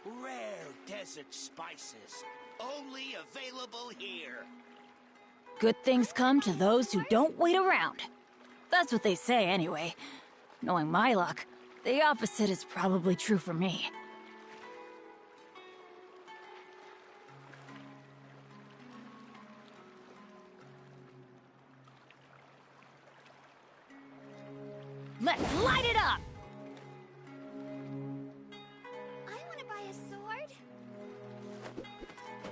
rare desert spices, only available here. Good things come to those who don't wait around. That's what they say anyway. Knowing my luck, the opposite is probably true for me. Let's light it up! I want to buy a sword.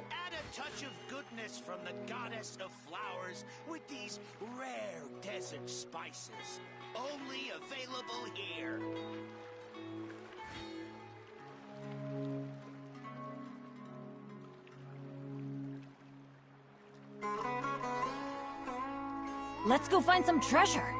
Add a touch of goodness from the goddess of flowers with these rare desert spices, only available here. Let's go find some treasure.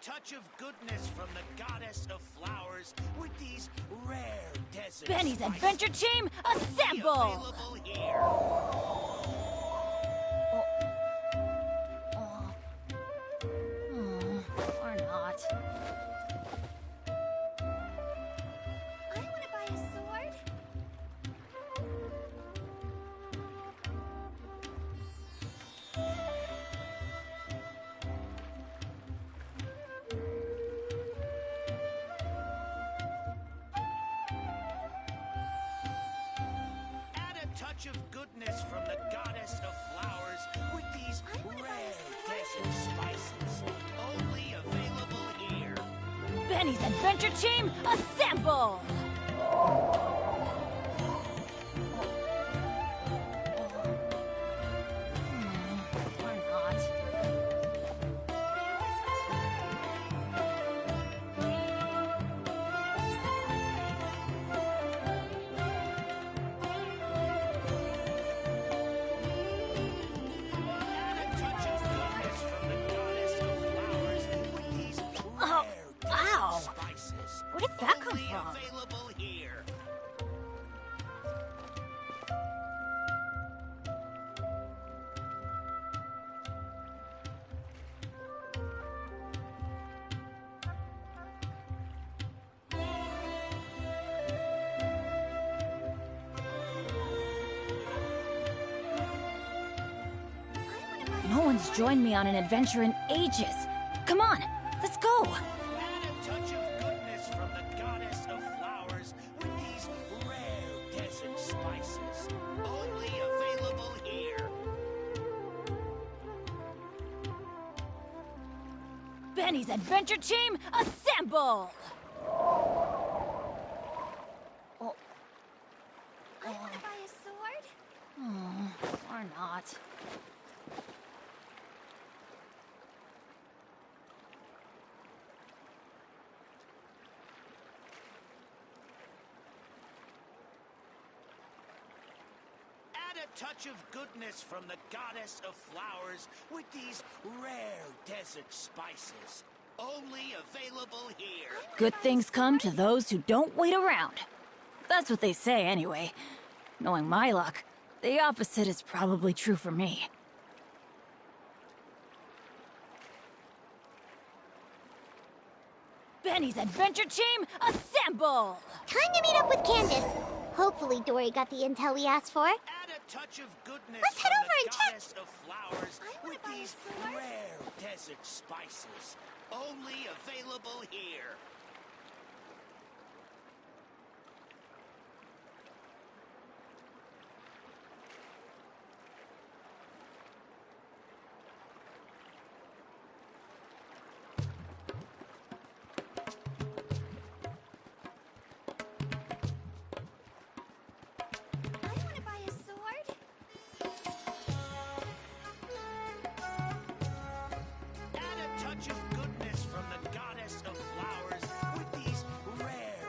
Touch of goodness from the goddess of flowers with these rare desert Benny's spices. Adventure Team, assemble! Available here. Or not. I want to buy a sword. Touch of goodness from the goddess of flowers with these rare desert spices, only available here. Benny's Adventure Team, assemble! Or not. Where did that come from? Available here. No one's joined me on an adventure in ages. Come on, let's go. Benny's Adventure Team, assemble! I want to buy a sword. Or not. Touch of goodness from the goddess of flowers with these rare desert spices, only available here. Good things come to those who don't wait around. That's what they say anyway. Knowing my luck, the opposite is probably true for me. Benny's Adventure Team, assemble! Time to meet up with Candies. Hopefully Dory got the intel we asked for. Add a touch of goodness. Let's head over and check. Of flowers with these rare desert spices, only available here.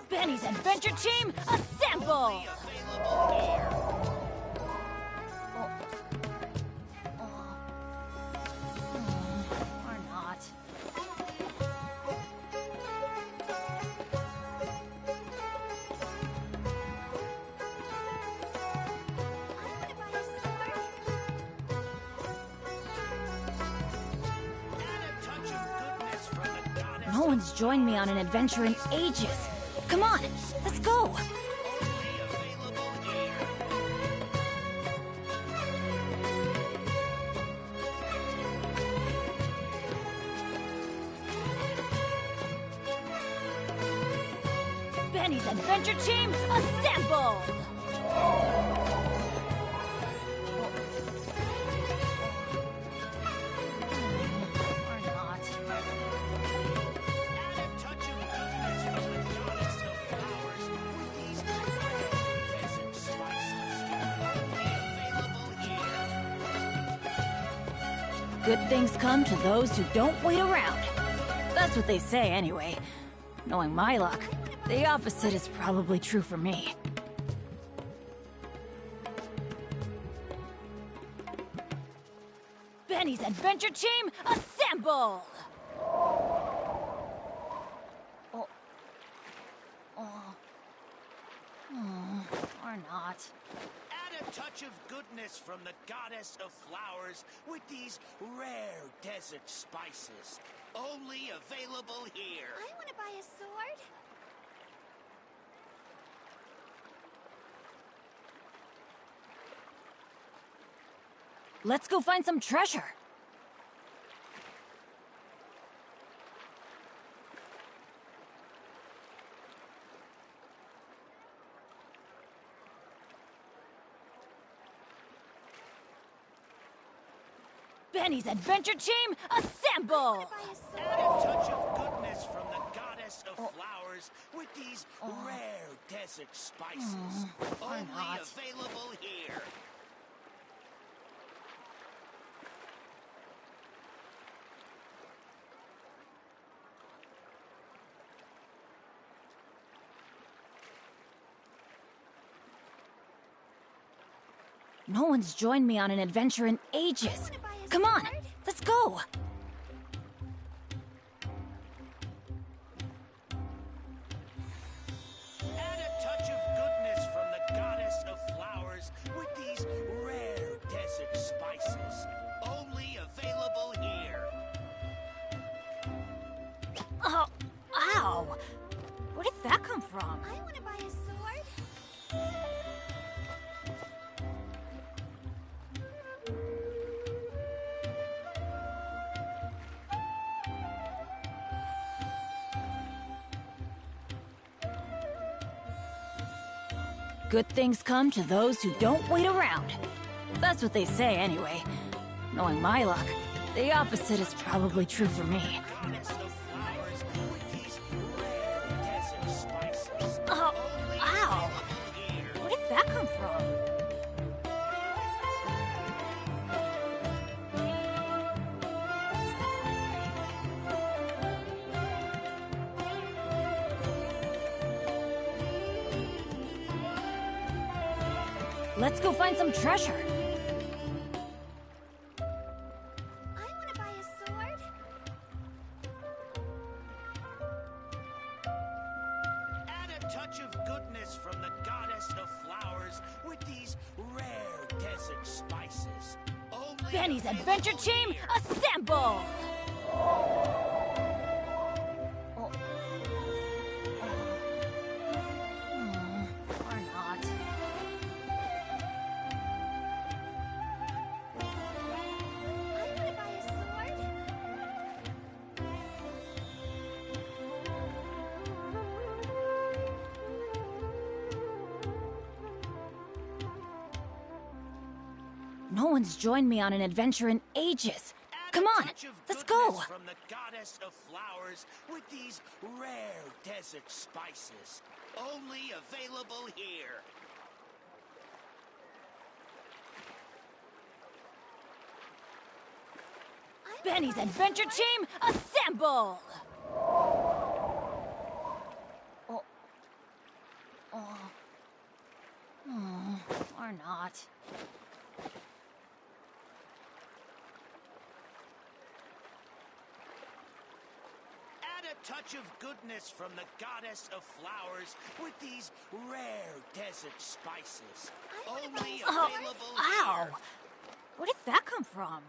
Benny's Adventure Team, assemble! Or not. No one's joined me on an adventure in ages. Come on, let's go! Only available here. Benny's Adventure Team, assemble! Or not. Add a touch of goodness from the goddess of flowers with these rare desert spices. Only available here. Good things come to those who don't wait around. That's what they say anyway. Knowing my luck, the opposite is probably true for me. Benny's Adventure Team, assemble! Oh. Or not. Add a touch of goodness from the goddess of flowers with these rare desert spices. Only available here. I want to buy a sword. Let's go find some treasure. Benny's Adventure Team, assemble! Buy a sword. Add a touch of goodness from the goddess of flowers with these rare desert spices. Only not. available here. No one's joined me on an adventure in ages. buy a Come on, sword. let's go! Add a touch of goodness from the goddess of flowers with these rare desert spices. Only available here. Oh, ow! Where did that come from? I want to buy a sword. Good things come to those who don't wait around. That's what they say anyway. Knowing my luck, the opposite is probably true for me. Goddess of flowers with these rare desert spices. Oh, Only ow! available here. Where did that come from? Let's go find some treasure. I want to buy a sword. Add a touch of goodness from the goddess of flowers with these rare desert spices. Only Benny's available Adventure Team, here. assemble! Or not. I want to buy a sword. No one's joined me on an adventure in ages. Add Come a on, touch of let's goodness go! From the goddess of flowers with these rare desert spices. Only available here. Benny's Adventure Team, assemble! Or not. Add a touch of goodness from the goddess of flowers with these rare desert spices. Only Oh, available ow! here. Where did that come from?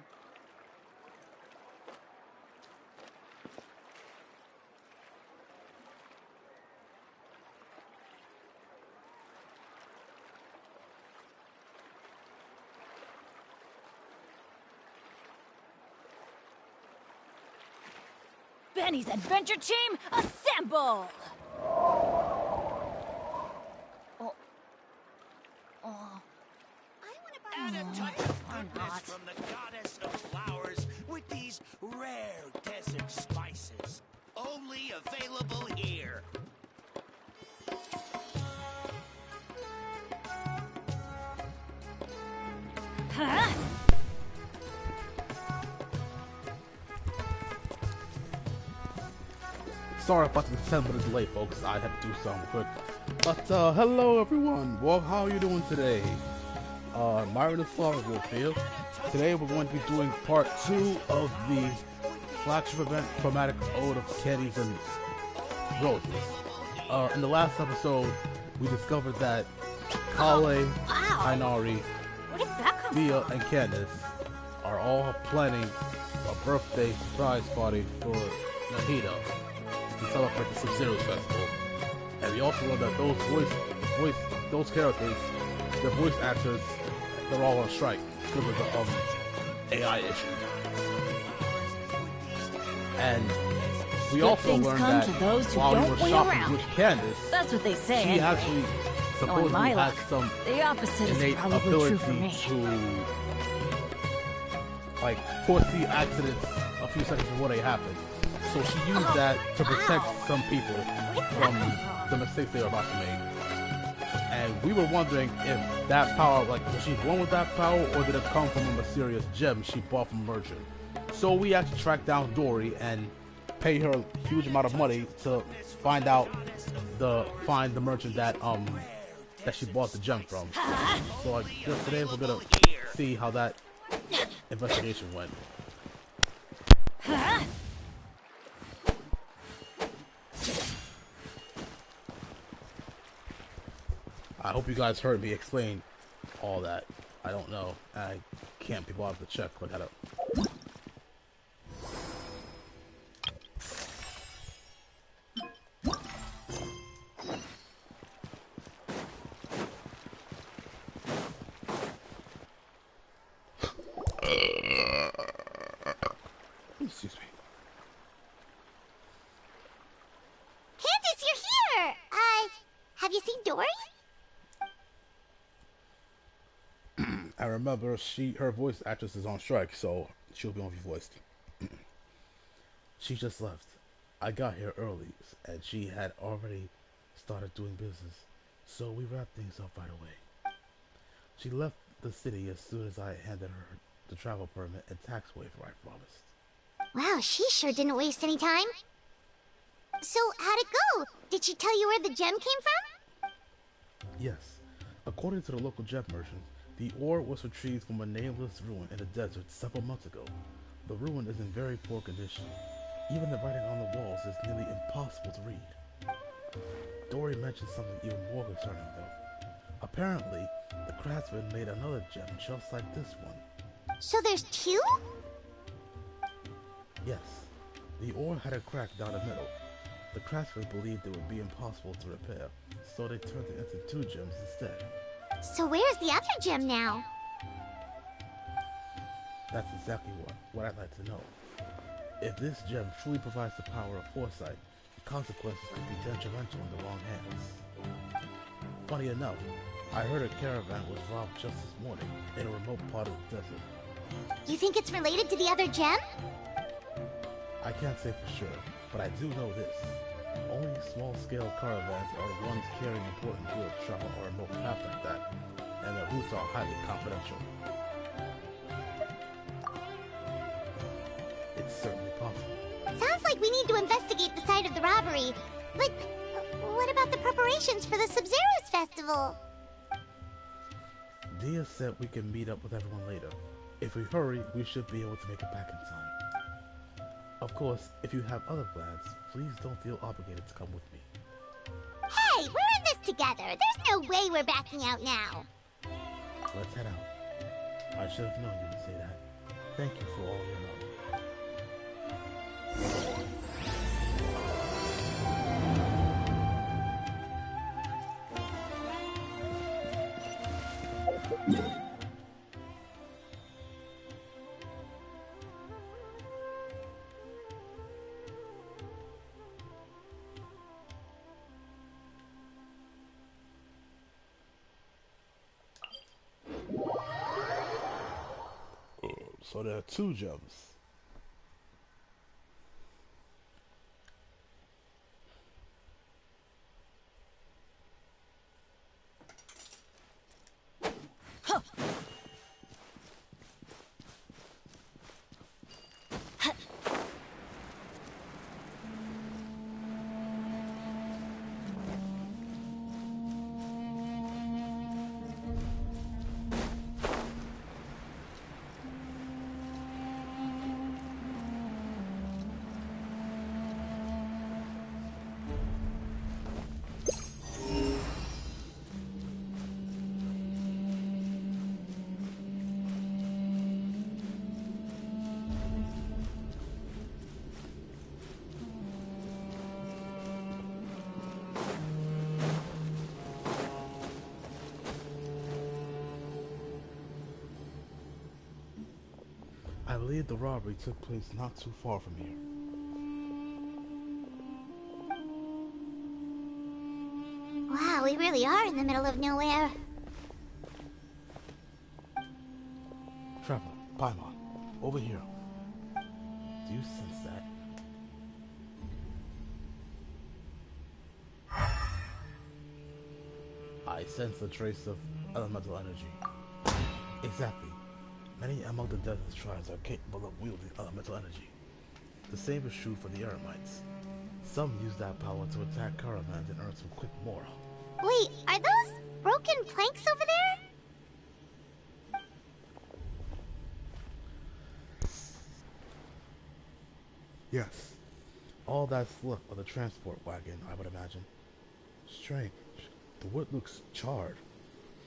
Benny's adventure team, assemble! I want to buy Add a a sword. touch of Or goodness not. from the goddess of flowers with these rare desert spices. Only available here. Huh? Sorry about the 10-minute delay, folks. I had to do something quick. But, hello everyone. Well, how are you doing today? Myron the Flagship here. Today we're going to be doing part 2 of the Flagship event, Chromatic Ode of Candies and Roses. In the last episode, we discovered that Kale, Ainari, Where did that come Dia, from? and Candice are all planning a birthday surprise party for Nahida to celebrate the Sub-Zero's festival. And we also learned that those characters, the voice actors, they're all on strike because of the AI issue. And we Good also things learned come that to those who while we don't were wait shopping around. with Candice, That's what they say she anyway. actually Knowing supposedly my has luck, some the opposite is innate probably ability true for me. to like foresee accidents a few seconds before they happen. So she used that to protect some people from the mistakes they were about to make. And we were wondering if that power, like, was she born with that power, or did it come from a mysterious gem she bought from a merchant? So we actually tracked down Dory and paid her a huge amount of money to find the merchant that she bought the gem from. So like just today we're gonna see how that investigation went. I hope you guys heard me explain all that. I don't know. I can't be bothered to check. I gotta. Excuse me. Candice, you're here! Have you seen Dory? I remember her voice actress is on strike, so she'll be on voiced. She just left. I got here early, and she had already started doing business, so we wrapped things up right away. She left the city as soon as I handed her the travel permit and tax waiver I promised. Wow, she sure didn't waste any time. So, how'd it go? Did she tell you where the gem came from? Yes. According to the local gem merchant, the ore was retrieved from a nameless ruin in the desert several months ago. The ruin is in very poor condition. Even the writing on the walls is nearly impossible to read. Dory mentioned something even more concerning though. Apparently, the craftsman made another gem just like this one. So there's two? Yes, the ore had a crack down the middle. The craftsman believed it would be impossible to repair, so they turned it into two gems instead. So where's the other gem now? That's exactly what I'd like to know. If this gem truly provides the power of foresight, the consequences could be detrimental in the wrong hands. Funny enough, I heard a caravan was robbed just this morning in a remote part of the desert. You think it's related to the other gem? I can't say for sure, but I do know this. Only small-scale caravans or ones carrying important goods travel a remote path like that, and their routes are highly confidential. It's certainly possible. Sounds like we need to investigate the site of the robbery. But what about the preparations for the Sub-Zero's festival? Dia said we can meet up with everyone later. If we hurry, we should be able to make it back in time. Of course, if you have other plans, please don't feel obligated to come with me. Hey, we're in this together. There's no way we're backing out now. Let's head out. I should have known you would say that. Thank you for all your help. So there are 2 gems. I believe the robbery took place not too far from here. Wow, we really are in the middle of nowhere. Traveler, Paimon, over here. Do you sense that? I sense a trace of elemental energy. Exactly. Many among the desert tribes are capable of wielding elemental energy. The same is true for the Eremites. Some use that power to attack caravans and earn some quick morale. Wait, are those broken planks over there? Yes. All that's left of the transport wagon, I would imagine. Strange. The wood looks charred.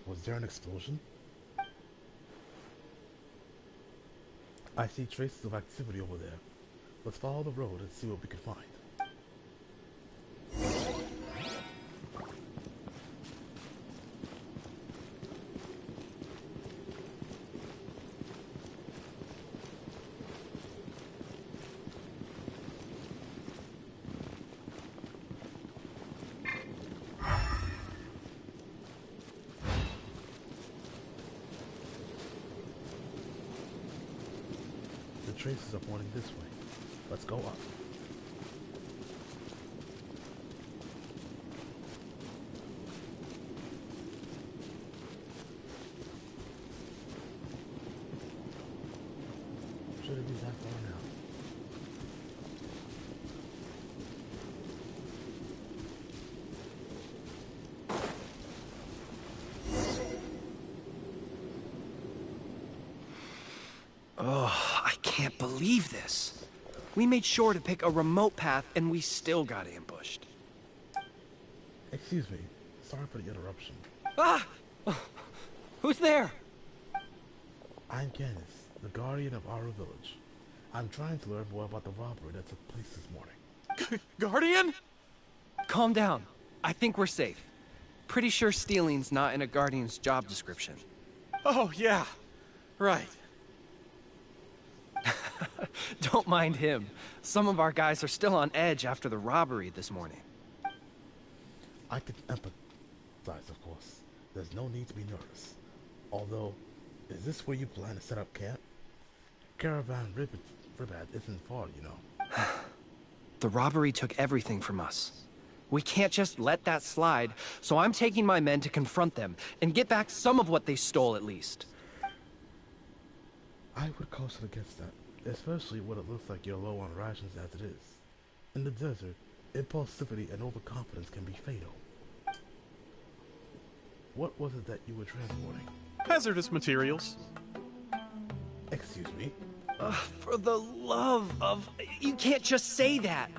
Was there an explosion? I see traces of activity over there. Let's follow the road and see what we can find. The traces are pointing this way. Let's go up. Should it be that far now? Oh, I can't believe this. We made sure to pick a remote path and we still got ambushed. Excuse me. Sorry for the interruption. Ah! Who's there? I'm Candies, the guardian of our village. I'm trying to learn more about the robbery that took place this morning. Guardian? Calm down. I think we're safe. Pretty sure stealing's not in a guardian's job description. Oh, yeah. Right. Don't mind him. Some of our guys are still on edge after the robbery this morning. I can empathize, of course. There's no need to be nervous. Although, is this where you plan to set up camp? Caravan Ribad isn't far, you know. The robbery took everything from us. We can't just let that slide, so I'm taking my men to confront them and get back some of what they stole at least. I would caution against that, especially when it looks like you're low on rations as it is. In the desert, impulsivity and overconfidence can be fatal. What was it that you were transporting? Hazardous materials. Excuse me? For the love of... You can't just say that.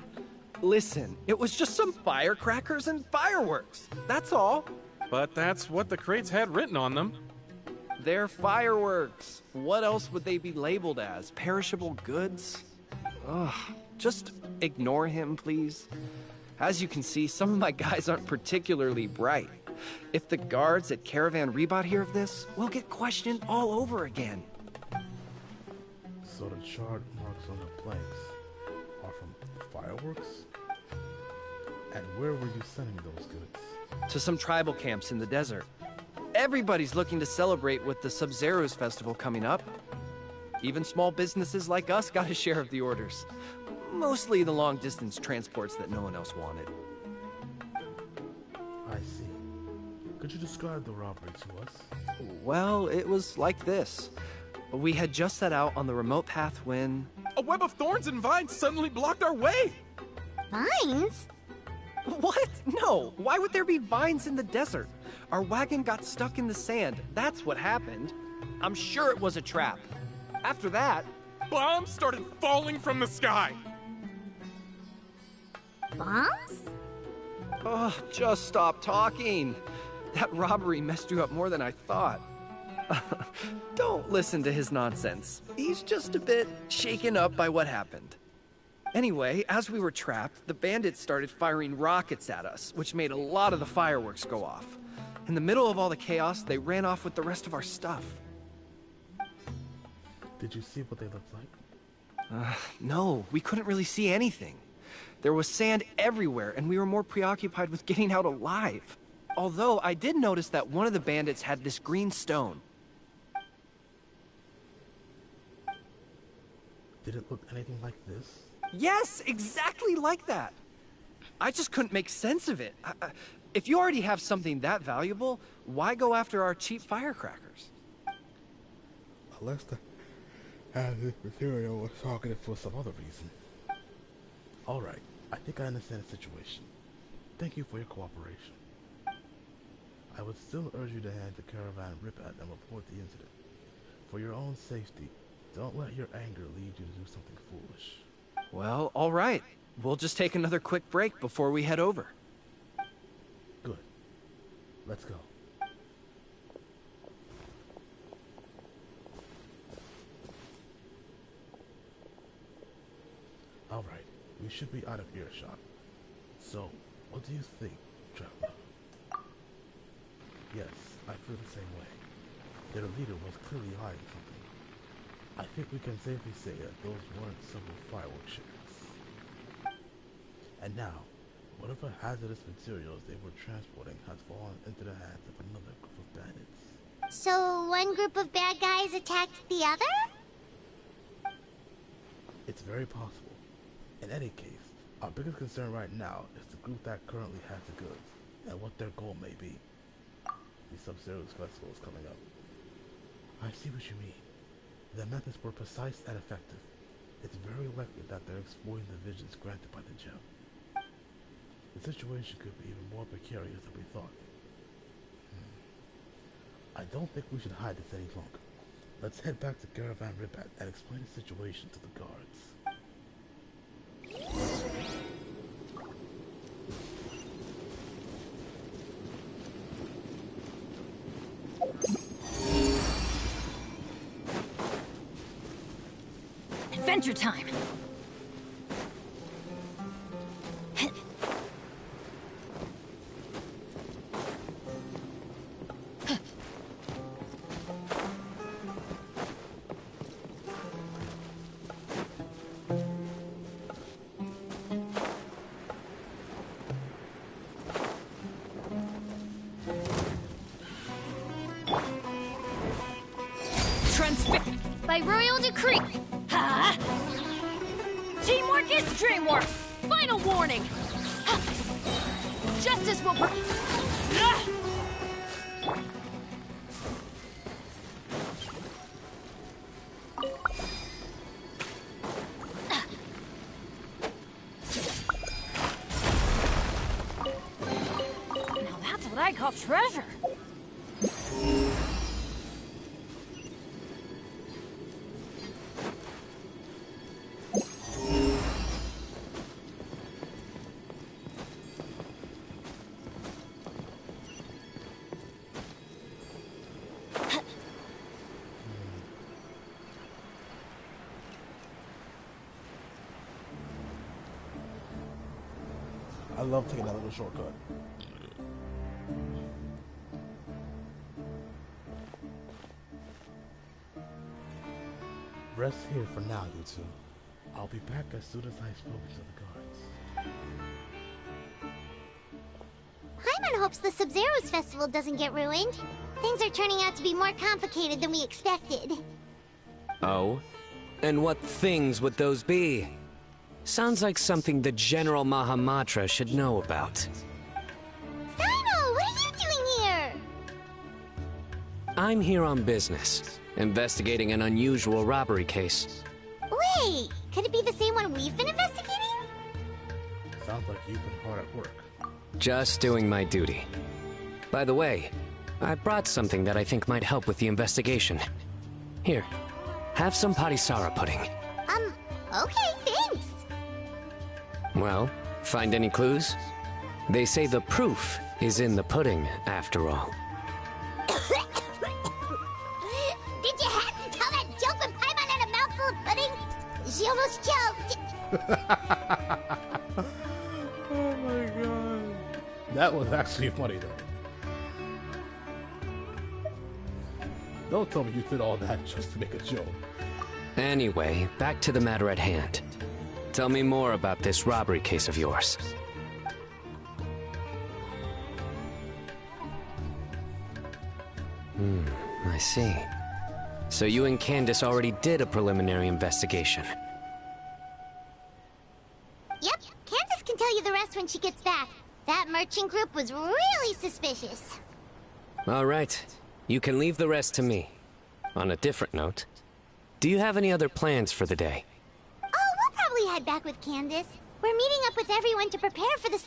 Listen, it was just some firecrackers and fireworks. That's all. But that's what the crates had written on them. They're fireworks. What else would they be labeled as? Perishable goods? Ugh. Just ignore him, please. As you can see, some of my guys aren't particularly bright. If the guards at Caravan Rebot hear of this, we'll get questioned all over again. So the charred marks on the planks are from fireworks? And where were you sending those goods? To some tribal camps in the desert. Everybody's looking to celebrate with the Sub-Zero's festival coming up. Even small businesses like us got a share of the orders. Mostly the long-distance transports that no one else wanted. I see. Could you describe the robbery to us? Well, it was like this. We had just set out on the remote path when... A web of thorns and vines suddenly blocked our way! Vines? What? No! Why would there be vines in the desert? Our wagon got stuck in the sand. That's what happened. I'm sure it was a trap. After that... Bombs started falling from the sky! Bombs? Oh, just stop talking. That robbery messed you up more than I thought. Don't listen to his nonsense. He's just a bit shaken up by what happened. Anyway, as we were trapped, the bandits started firing rockets at us, which made a lot of the fireworks go off. In the middle of all the chaos, they ran off with the rest of our stuff. Did you see what they looked like? No, we couldn't really see anything. There was sand everywhere, and we were more preoccupied with getting out alive. Although, I did notice that one of the bandits had this green stone. Did it look anything like this? Yes, exactly like that. I just couldn't make sense of it. If you already have something that valuable, why go after our cheap firecrackers? Unless the this material was targeted for some other reason. Alright, I think I understand the situation. Thank you for your cooperation. I would still urge you to hand the caravan Ripat and report the incident. For your own safety, don't let your anger lead you to do something foolish. Well, all right. We'll just take another quick break before we head over. Good. Let's go. Alright, we should be out of earshot. So, what do you think, traveler? Yes, I feel the same way. Their leader was clearly hiding something. I think we can safely say that those weren't simple firework shipments. And now, whatever hazardous materials they were transporting has fallen into the hands of another group of bandits. So one group of bad guys attacked the other? It's very possible. In any case, our biggest concern right now is the group that currently has the goods, and what their goal may be. The Sub-Zero's festival is coming up. I see what you mean. Their methods were precise and effective. It's very likely that they're exploiting the visions granted by the gem. The situation could be even more precarious than we thought. I don't think we should hide this any longer. Let's head back to Caravan Ripat and explain the situation to the guards. Adventure time! By royal decree. Ha! Teamwork is dreamwork! Final warning! Justice will Now that's what I call treasure! I love taking that little shortcut. Rest here for now, you two. I'll be back as soon as I've spoken to the guards. Paimon hopes the Sub-Zero's festival doesn't get ruined. Things are turning out to be more complicated than we expected. Oh? And what things would those be? Sounds like something the General Mahamatra should know about. Sino, what are you doing here? I'm here on business, investigating an unusual robbery case. Wait, could it be the same one we've been investigating? Sounds like you've been hard at work. Just doing my duty. By the way, I brought something that I think might help with the investigation. Here, have some patisara pudding. Okay, thanks. Well, find any clues? They say the proof is in the pudding, after all. Did you have to tell that joke when Paimon had a mouthful of pudding? She almost choked. Oh my god. That was actually funny though. Don't tell me you did all that just to make a joke. Anyway, back to the matter at hand. Tell me more about this robbery case of yours. I see. So you and Candice already did a preliminary investigation. Yep, Candice can tell you the rest when she gets back. That merchant group was really suspicious. All right. You can leave the rest to me. On a different note, do you have any other plans for the day? Oh, we'll probably head back with Candice. We're meeting up with everyone to prepare for the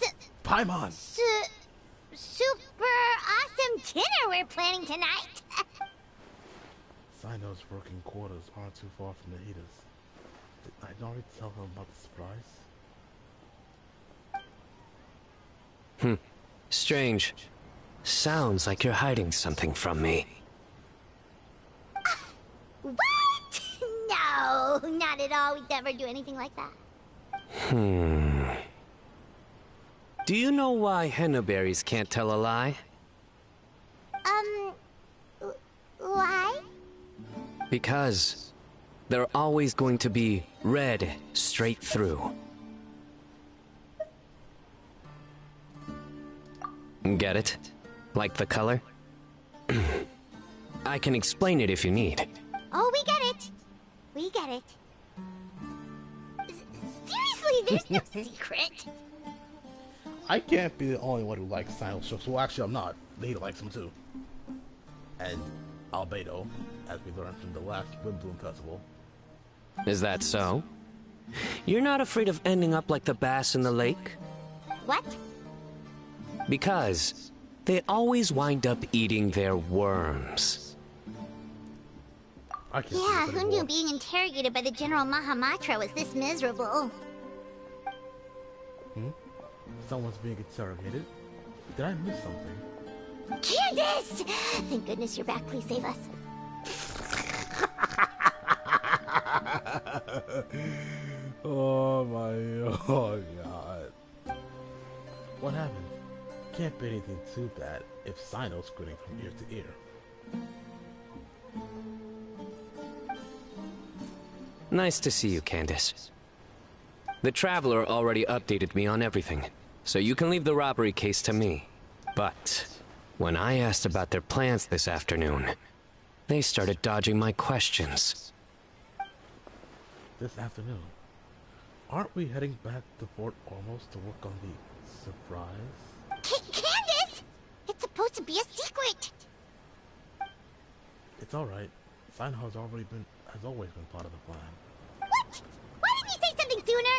Paimon! super awesome dinner we're planning tonight. Sino's working quarters aren't too far from the heaters. Did I already tell him about the surprise? Strange. Sounds like you're hiding something from me. What? No, not at all. We'd never do anything like that. Do you know why henna berries can't tell a lie? Why? Because they're always going to be red straight through. Get it? Like the color? I can explain it if you need. Oh, we get it. We get it. Seriously, there's no secret. I can't be the only one who likes Sino shows. Well, actually, I'm not. Leda likes them too. And Albedo, as we learned from the last Windbloom Festival. Is that so? You're not afraid of ending up like the bass in the lake? What? Because they always wind up eating their worms. I can't Yeah, see this who anymore. knew being interrogated by the General Mahamatra was this miserable? Someone's being interrogated. Did I miss something? Candice! Thank goodness you're back. Please save us. Oh my god. What happened? Can't be anything too bad if Sino's grinning from ear to ear. Nice to see you, Candice. The Traveler already updated me on everything, so you can leave the robbery case to me. But when I asked about their plans this afternoon, they started dodging my questions. This afternoon, aren't we heading back to Fort Ormos to work on the surprise? Candice! It's supposed to be a secret! It's alright. Sino has always been part of the plan. What? Why didn't you say something sooner?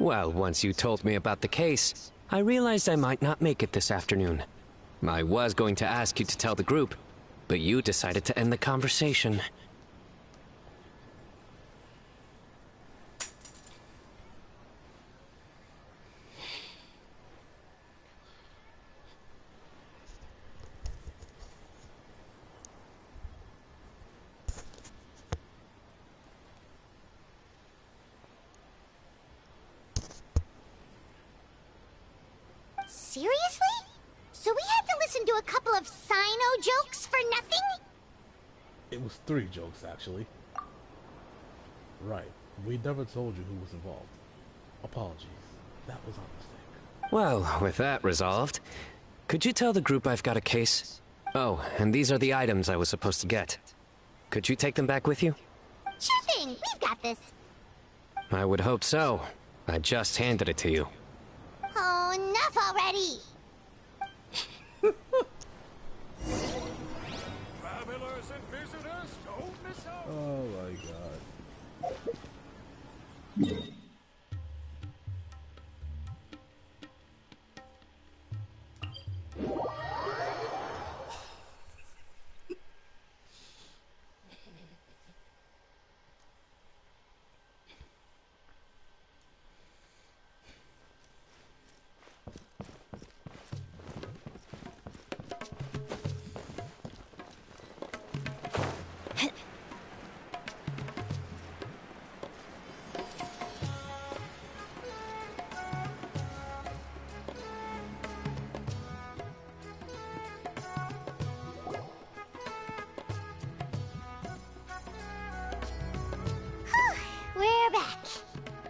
Well, once you told me about the case, I realized I might not make it this afternoon. I was going to ask you to tell the group, but you decided to end the conversation. Seriously? So we had to listen to a couple of Sino jokes for nothing? It was 3 jokes, actually. Right. We never told you who was involved. Apologies. That was our mistake. Well, with that resolved, could you tell the group I've got a case? Oh, and these are the items I was supposed to get. Could you take them back with you? Sure thing, we've got this. I would hope so. I just handed it to you. Oh, enough already! Travelers and visitors, don't miss out. Oh my god. We're back.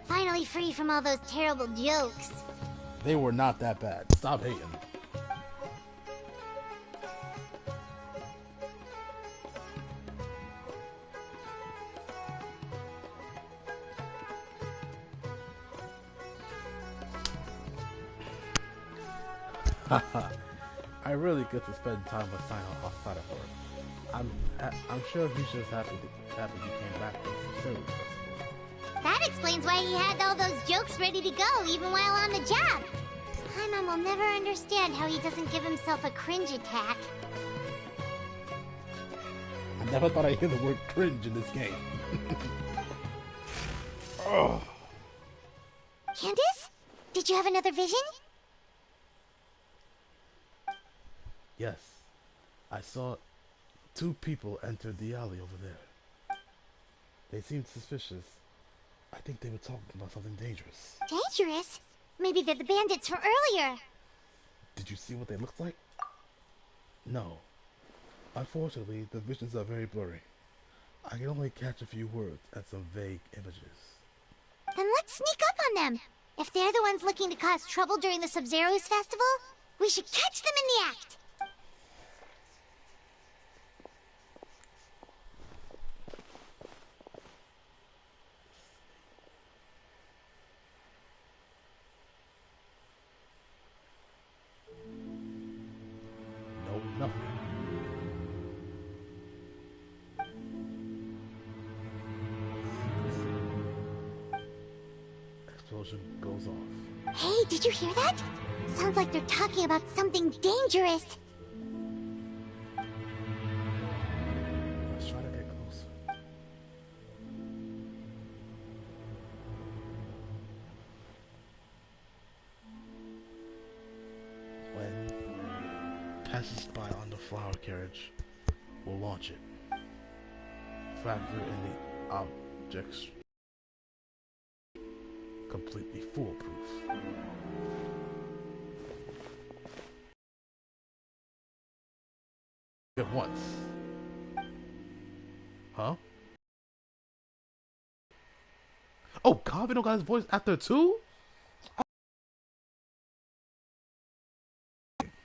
Finally free from all those terrible jokes. They were not that bad. Stop hating. I really get to spend time with Sino outside of work. I'm sure he's just happy he came back from the facility festival. That explains why he had all those jokes ready to go even while on the job. Paimon will never understand how he doesn't give himself a cringe attack. I never thought I'd hear the word cringe in this game. Oh. Candice? Did you have another vision? Yes. I saw two people enter the alley over there. They seemed suspicious. I think they were talking about something dangerous. Dangerous? Maybe they're the bandits from earlier. Did you see what they looked like? No. Unfortunately, the visions are very blurry. I can only catch a few words and some vague images. Then let's sneak up on them. If they're the ones looking to cause trouble during the Sub-Zero's festival, we should catch them in the act. No, nothing. Explosion goes off. Hey, did you hear that? Sounds like they're talking about something dangerous. Let's try to get closer. When passes by on the flower carriage, we'll launch it. Factor in the objects completely foolproof. At once. Huh? Oh, Kavino got his voice actor too?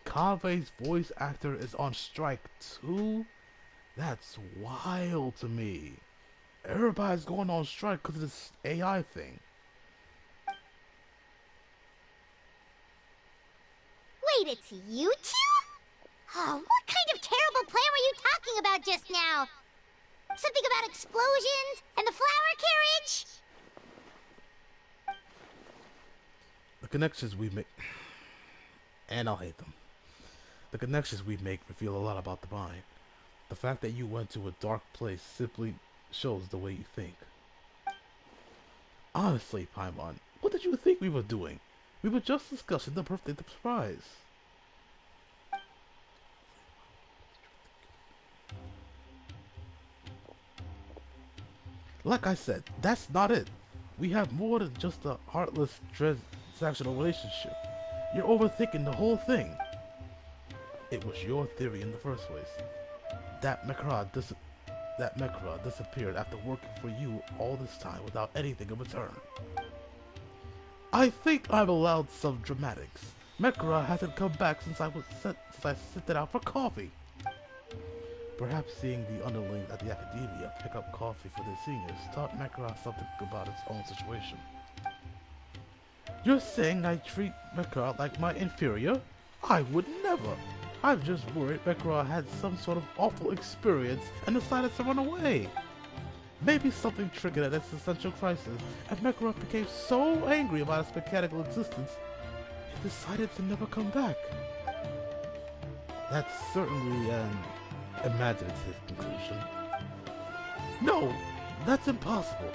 Kave's voice actor is on strike too? That's wild to me. Everybody's going on strike because of this AI thing. Wait, it's you two? Oh, what kind of terrible plan were you talking about just now? Something about explosions and the flower carriage? The connections we make, and I'll hate them. The connections we make reveal a lot about the mind. The fact that you went to a dark place simply shows the way you think. Honestly, Paimon, what did you think we were doing? We were just discussing the birthday surprise. Like I said, that's not it. We have more than just a heartless transactional relationship. You're overthinking the whole thing. It was your theory in the first place. That Mekra disappeared after working for you all this time without anything in return. I think I've allowed some dramatics. Mekra hasn't come back since I sent it out for coffee. Perhaps seeing the underlings at the academia pick up coffee for their seniors taught Mekra something about its own situation. You're saying I treat Mekra like my inferior? I would never. I'm just worried Mekra had some sort of awful experience and decided to run away. Maybe something triggered an existential crisis, and Mekra became so angry about its mechanical existence, he decided to never come back. That's certainly an imaginative conclusion. No, that's impossible.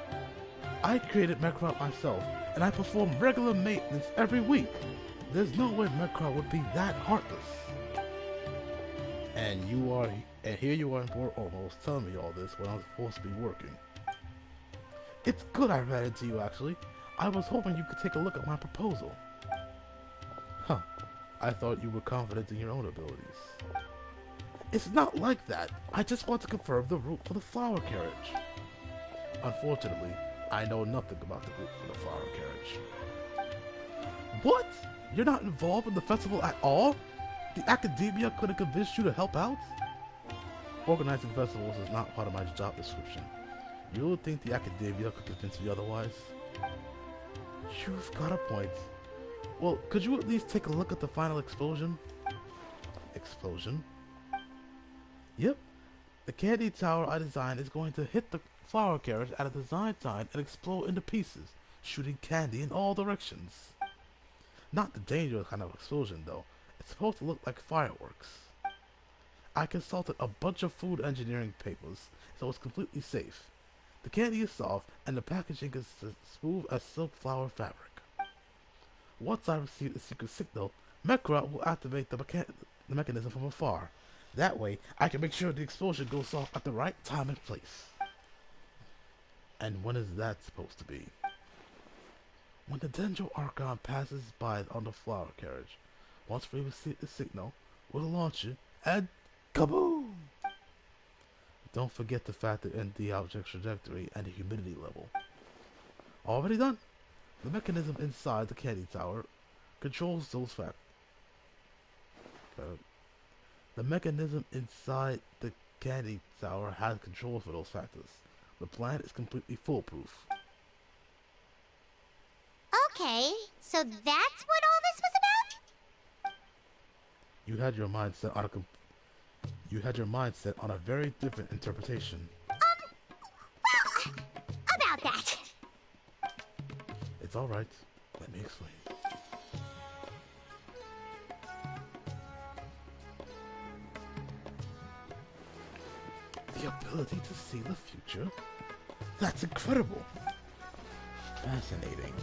I created Mekra myself, and I perform regular maintenance every week. There's no way Mekra would be that heartless. And here you are in Port Ormos telling me all this when I'm supposed to be working. It's good I ran into you, actually. I was hoping you could take a look at my proposal. Huh. I thought you were confident in your own abilities. It's not like that. I just want to confirm the route for the flower carriage. Unfortunately, I know nothing about the route for the flower carriage. What? You're not involved in the festival at all? The academia could have convinced you to help out? Organizing festivals is not part of my job description. You would think the academia could convince me otherwise? You've got a point. Well, could you at least take a look at the final explosion? Explosion? Yep. The candy tower I designed is going to hit the flower carriage at a design time and explode into pieces, shooting candy in all directions. Not the dangerous kind of explosion, though. It's supposed to look like fireworks. I consulted a bunch of food engineering papers, so it's completely safe. The candy is soft, and the packaging is as smooth as silk flower fabric. Once I receive the secret signal, Mekra will activate the mechanism from afar. That way, I can make sure the explosion goes off at the right time and place. And when is that supposed to be? When the Dendro Archon passes by on the flower carriage. Once we receive the signal, we'll launch it, and kaboom! Don't forget to factor in the object's trajectory and the humidity level. Already done? The mechanism inside the candy tower controls those factors. The mechanism inside the candy tower has controls for those factors. The plan is completely foolproof. Okay, so that's what all this was about? You had your mindset on a very different interpretation. Well, about that. It's all right. Let me explain. The ability to see the future? That's incredible. Fascinating.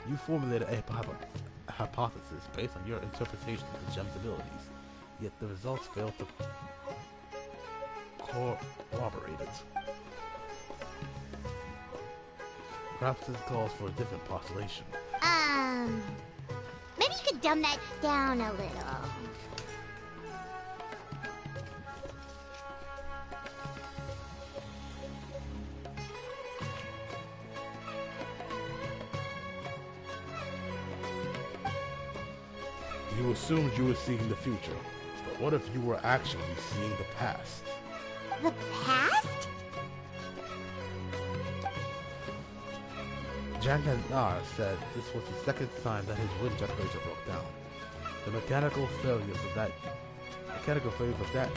You formulated a hypothesis based on your interpretation of the gem's abilities, yet the results failed to corroborate it. Perhaps this calls for a different postulation. Maybe you could dumb that down a little. You assumed you were seeing the future, but what if you were actually seeing the past? The past? Janganar said this was the second time that his wind generator broke down. The mechanical failures of that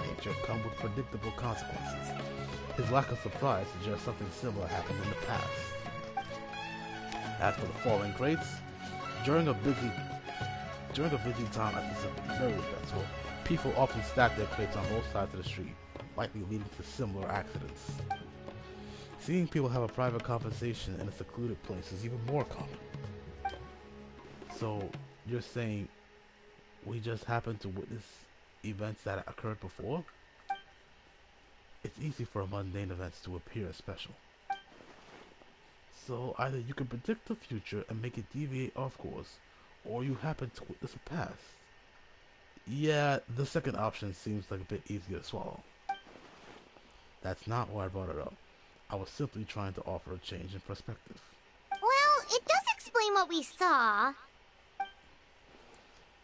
nature come with predictable consequences. His lack of surprise suggests something similar happened in the past. As for the falling crates, during a busy time at the Missouri Festival, people often stack their crates on both sides of the street, likely leading to similar accidents. Seeing people have a private conversation in a secluded place is even more common. So, you're saying we just happened to witness events that occurred before? It's easy for mundane events to appear special. So, either you can predict the future and make it deviate off course, or you happen to witness the past. Yeah, the second option seems like a bit easier to swallow. That's not why I brought it up. I was simply trying to offer a change in perspective. Well, it does explain what we saw.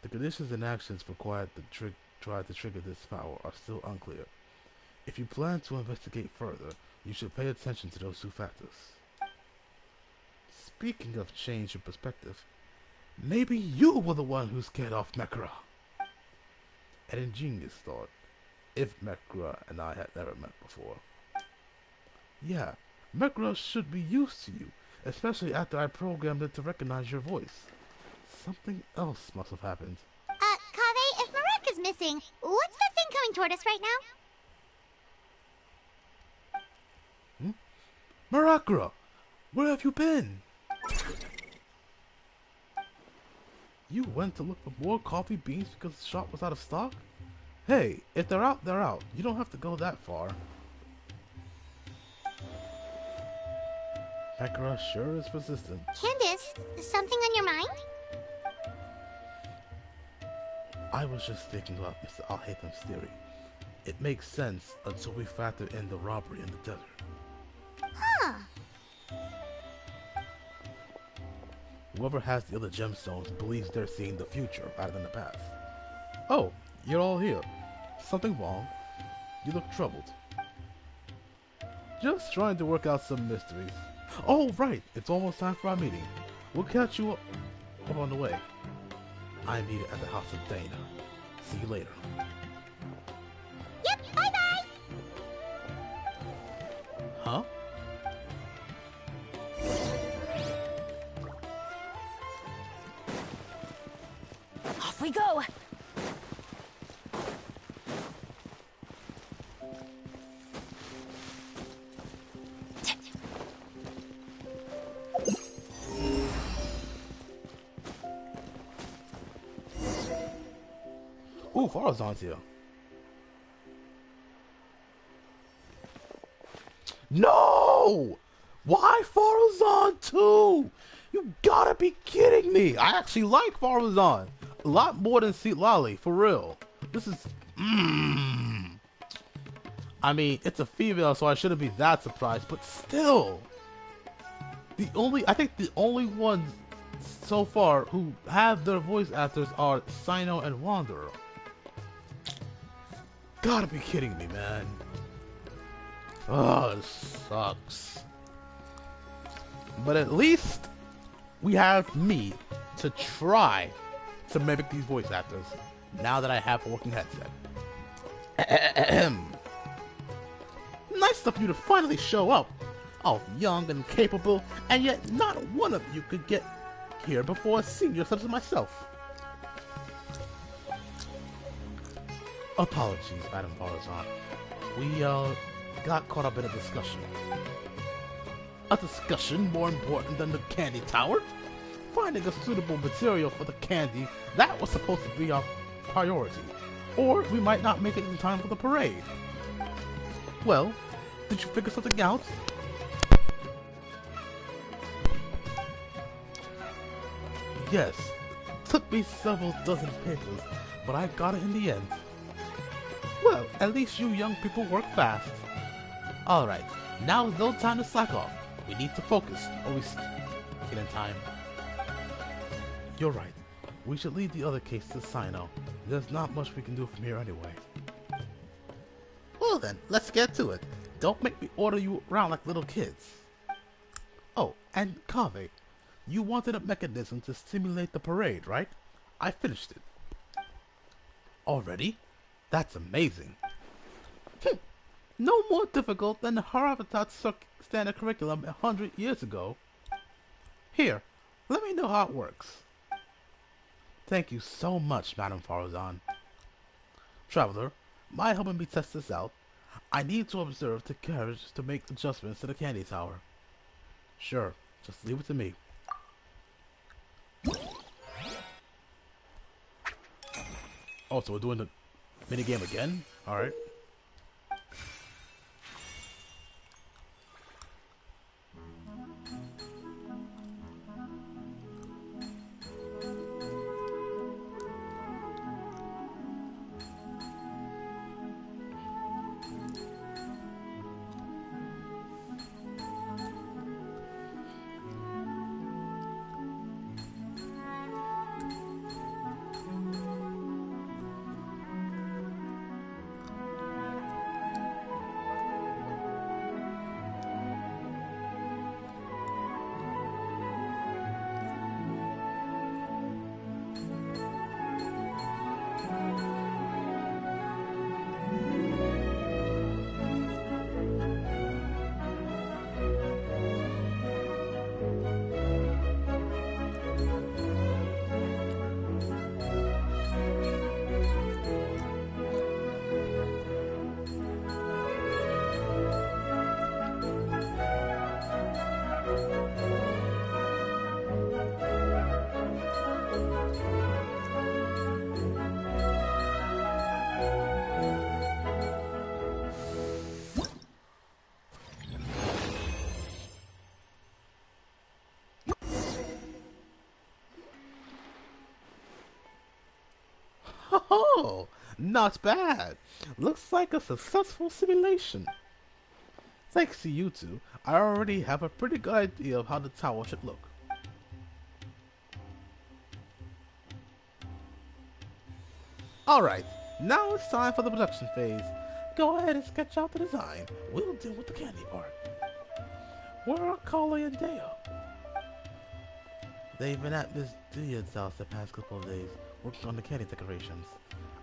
The conditions and actions required to try to trigger this power are still unclear. If you plan to investigate further, you should pay attention to those two factors. Speaking of change in perspective, maybe you were the one who scared off Mekra. An ingenious thought, if Mekra and I had never met before. Yeah, Mekra should be used to you, especially after I programmed it to recognize your voice. Something else must have happened. Kaveh, if Marek is missing, what's that thing coming toward us right now? Marakra, where have you been? You went to look for more coffee beans because the shop was out of stock? Hey, if they're out, they're out. You don't have to go that far. Mekra sure is persistent. Candice, something on your mind? I was just thinking about Mr. Al-Haytham's theory. It makes sense until we factor in the robbery in the desert. Huh. Whoever has the other gemstones believes they're seeing the future rather than the past. Oh, you're all here. Something wrong? You look troubled. Just trying to work out some mysteries. Oh, right. It's almost time for our meeting. We'll catch you up on the way. I'm needed at the house of Dana. See you later. Yep, bye-bye! Huh? Off we go! Ooh, Farazan's here. No! Why Farazan too? You gotta be kidding me! I actually like Farazan a lot more than Seat Lolly, for real. This is I mean, it's a female, so I shouldn't be that surprised, but still. I think the only ones so far who have their voice actors are Sino and Wanderer. Gotta be kidding me, man. Oh, this sucks. But at least we have me to try to mimic these voice actors now that I have a working headset. Nice of you to finally show up. All young and capable, and yet not one of you could get here before a senior such as myself. Apologies, Madam Farazan. We, got caught up in a discussion. A discussion more important than the candy tower? Finding a suitable material for the candy, that was supposed to be our priority. Or we might not make it in time for the parade. Well, did you figure something out? Yes, took me several dozen papers, but I got it in the end. Well, at least you young people work fast. Alright, now is no time to slack off. We need to focus, or we get in time. You're right. We should leave the other case to Sino. There's not much we can do from here anyway. Well then, let's get to it. Don't make me order you around like little kids. Oh, and Kaveh, you wanted a mechanism to simulate the parade, right? I finished it. Already? That's amazing. No more difficult than the Haravatat's standard curriculum 100 years ago. Here, let me know how it works. Thank you so much, Madam Farazan. Traveler, by helping me test this out, I need to observe the carriage to make adjustments to the candy tower. Sure, just leave it to me. Oh, so we're doing the minigame again? Alright. Oh, not bad. Looks like a successful simulation. Thanks to you two, I already have a pretty good idea of how the tower should look. Alright, now it's time for the production phase. Go ahead and sketch out the design. We'll deal with the candy part. Where are Kali and Deo? They've been at Miss Dia's house the past couple of days, working on the candy decorations.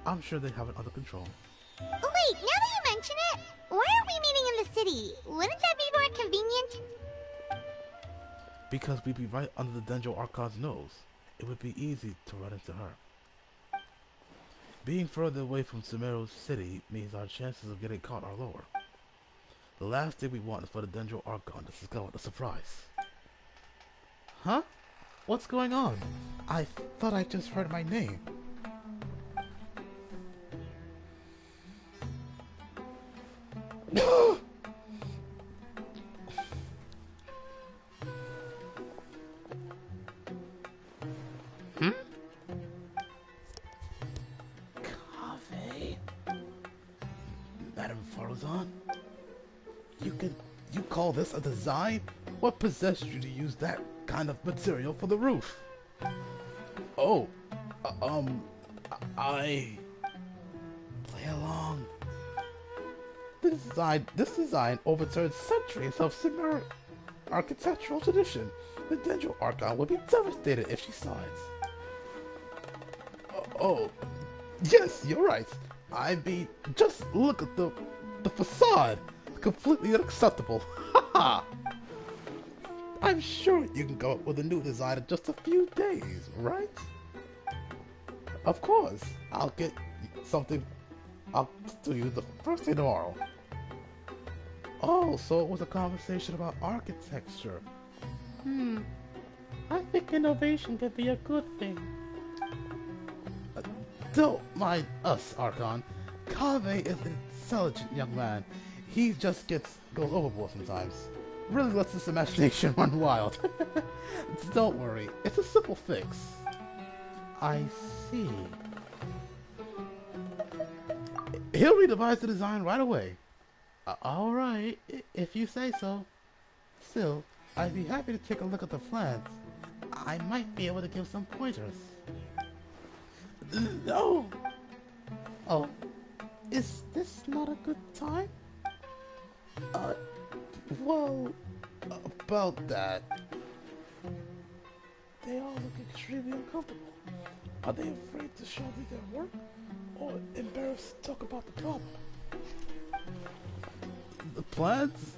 I'm sure they have it under control. Wait, now that you mention it, why aren't we meeting in the city? Wouldn't that be more convenient? Because we'd be right under the Denjo Archon's nose. It would be easy to run into her. Being further away from Sumeru's city means our chances of getting caught are lower. The last thing we want is for the Denjo Archon to discover the surprise. Huh? What's going on? I thought I just heard my name. Madam Farazan? You call this a design? What possessed you to use that kind of material for the roof? Oh, I play along. This design overturns centuries of Sumeru architectural tradition. The Denjo Archon would be devastated if she saw it. Oh, yes, you're right. I mean, just look at the facade. Completely unacceptable. Haha. I'm sure you can come up with a new design in just a few days, right? Of course. I'll get something up to you the first thing tomorrow. Oh, so it was a conversation about architecture. I think innovation can be a good thing. Don't mind us, Archon. Kaveh is an intelligent young man. He just goes overboard sometimes. Really lets his imagination run wild. Don't worry, it's a simple fix. I see. He'll revise the design right away. Alright, if you say so. Still, I'd be happy to take a look at the plans. I might be able to give some pointers. No! Oh, is this not a good time? Well, about that. They all look extremely uncomfortable. Are they afraid to show me their work? Or embarrassed to talk about the problem? The plans?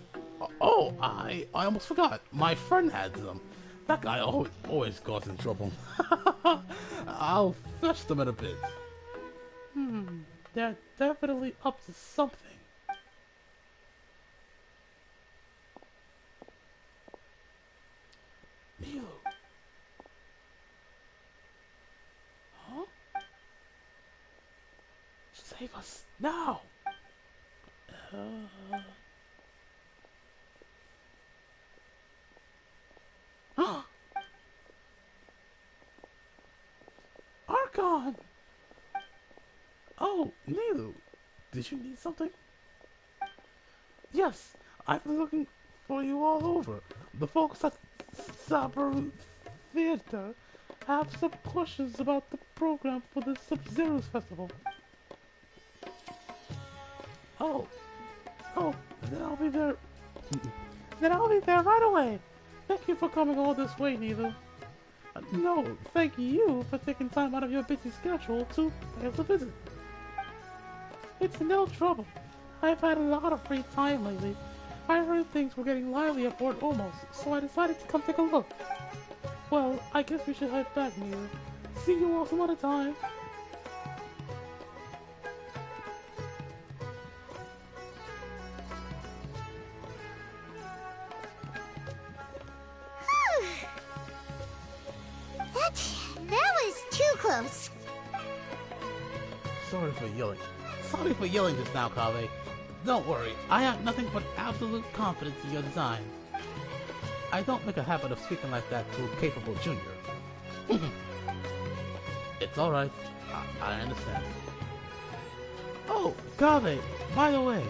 Oh, I almost forgot. My friend had them. That guy always got in trouble. I'll fetch them in a bit. They're definitely up to something. Milo. Huh? Save us now! Archon! Oh, Nilu, did you need something? Yes, I've been looking for you all over. The folks at Sabaru Theater have some questions about the program for the Sub-Zero's Festival. Oh, then I'll be there. Then I'll be there right away. Thank you for coming all this way, Nilu. No, thank you for taking time out of your busy schedule to pay us a visit. It's no trouble. I've had a lot of free time lately. I heard things were getting lively at Fort Almost, so I decided to come take a look. Well, I guess we should head back, Nilu. See you all some other time. problems. Sorry for yelling. Sorry for yelling just now, Kaveh. Don't worry, I have nothing but absolute confidence in your design. I don't make a habit of speaking like that to a capable junior. It's alright. I understand. Oh, Kaveh, by the way.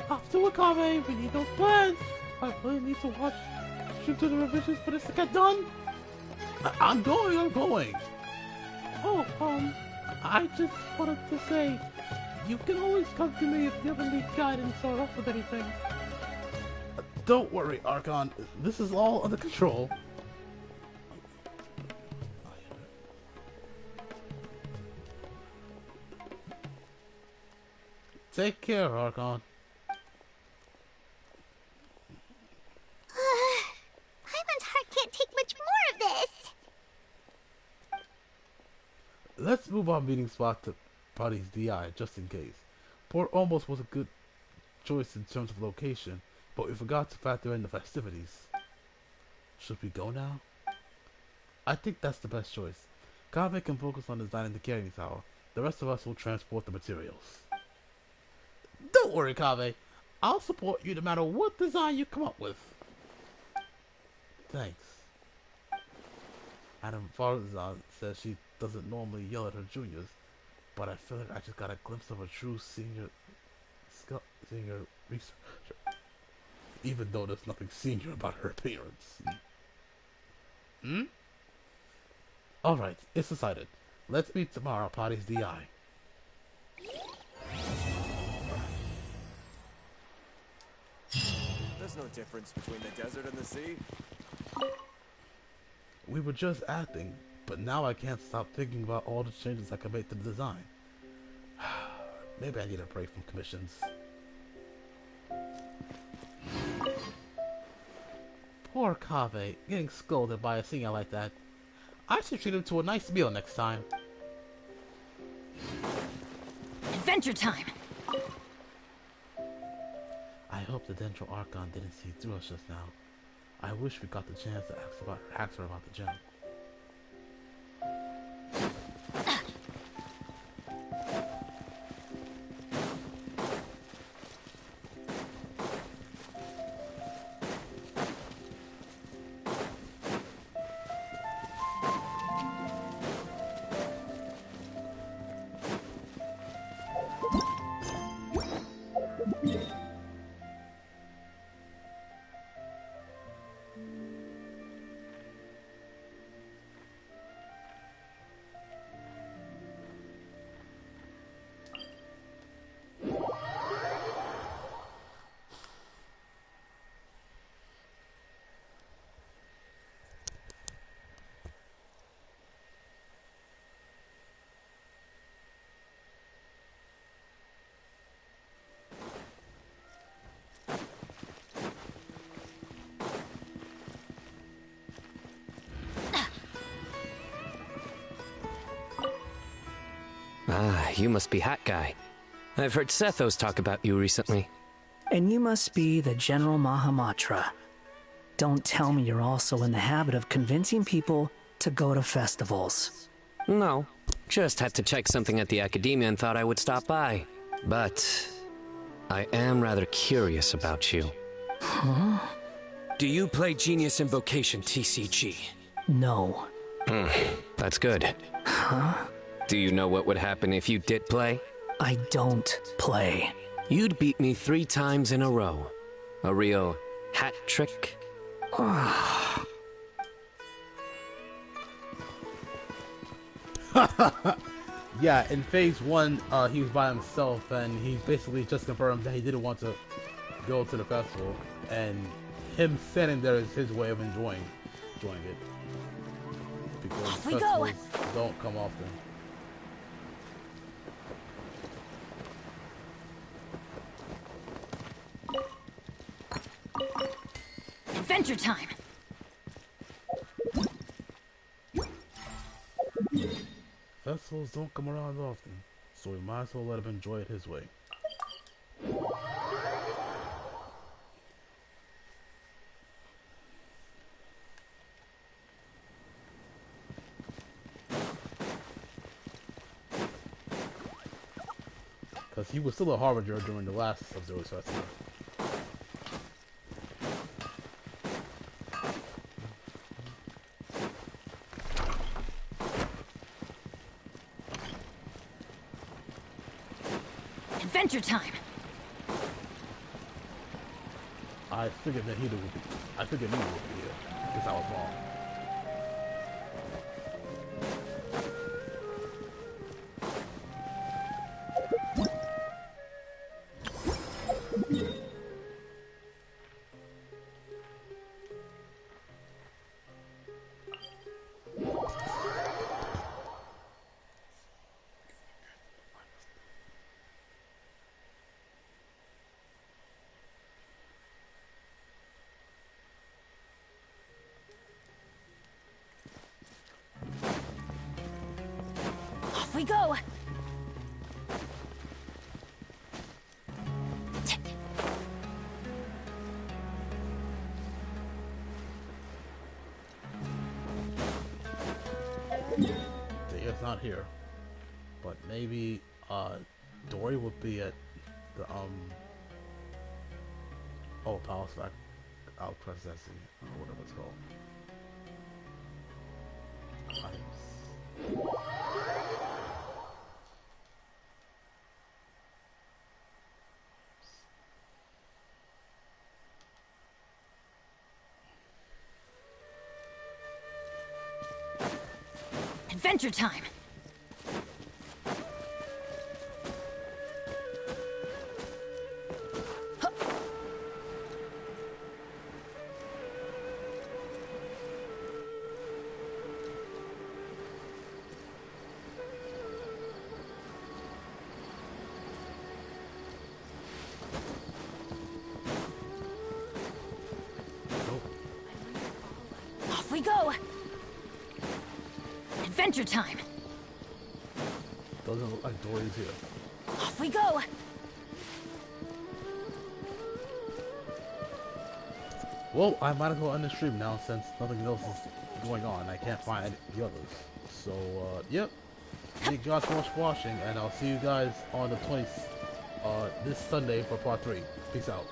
After what, Kaveh? We need those plans. I really need to watch. Shoot to the revisions for this to get done. I'm going. Oh, I just wanted to say, you can always come to me if you ever need guidance or help with anything. Don't worry, Archon. This is all under control. Take care, Archon. Hyman's heart can't take much more of this. Let's move our meeting spot to Party's DI, just in case. Port almost was a good choice in terms of location, but we forgot to factor in the festivities. Should we go now? I think that's the best choice. Kaveh can focus on designing the carrying tower. The rest of us will transport the materials. Don't worry, Kaveh. I'll support you no matter what design you come up with. Thanks. Adam Farzan says she doesn't normally yell at her juniors, but I feel like I just got a glimpse of a true senior researcher, even though there's nothing senior about her appearance. Alright, it's decided. Let's meet tomorrow at Party's DI. There's no difference between the desert and the sea. We were just acting, but now I can't stop thinking about all the changes I can make to the design. Maybe I need a break from commissions. Poor Kaveh, getting scolded by a senior like that. I should treat him to a nice meal next time. Adventure time! I hope the Dendro Archon didn't see through us just now. I wish we got the chance to ask her about the gem. Ah, you must be Hat Guy. I've heard Sethos talk about you recently. And you must be the General Mahamatra. Don't tell me you're also in the habit of convincing people to go to festivals. No, just had to check something at the Academia and thought I would stop by. But I am rather curious about you. Huh? Do you play Genius Invocation, TCG? No. That's good. Huh? Do you know what would happen if you did play? I don't play. You'd beat me 3 times in a row. A real hat trick. Yeah, in phase 1, he was by himself, and he basically just confirmed that he didn't want to go to the festival, and him standing there is his way of enjoying it. Because Off we festivals go. don't come often. Adventure time! Festivals don't come around often, so we might as well let him enjoy it his way. Because he was still a harbinger during the last Sub-Zero Festival. Adventure time! I figured that Nita would be. I figured Nita would be here. Because I was wrong. Off we go! It's not here, but maybe Dory would be at the Palace back out Princessy, or whatever it's called. Adventure time! Off we go! Adventure time! Doesn't look like Dory's here. Off we go! Well, I might as well end the stream now since nothing else is going on. I can't find any of the others. So, yep. Thank you guys so much for watching, and I'll see you guys on the 20th, this Sunday for part 3. Peace out.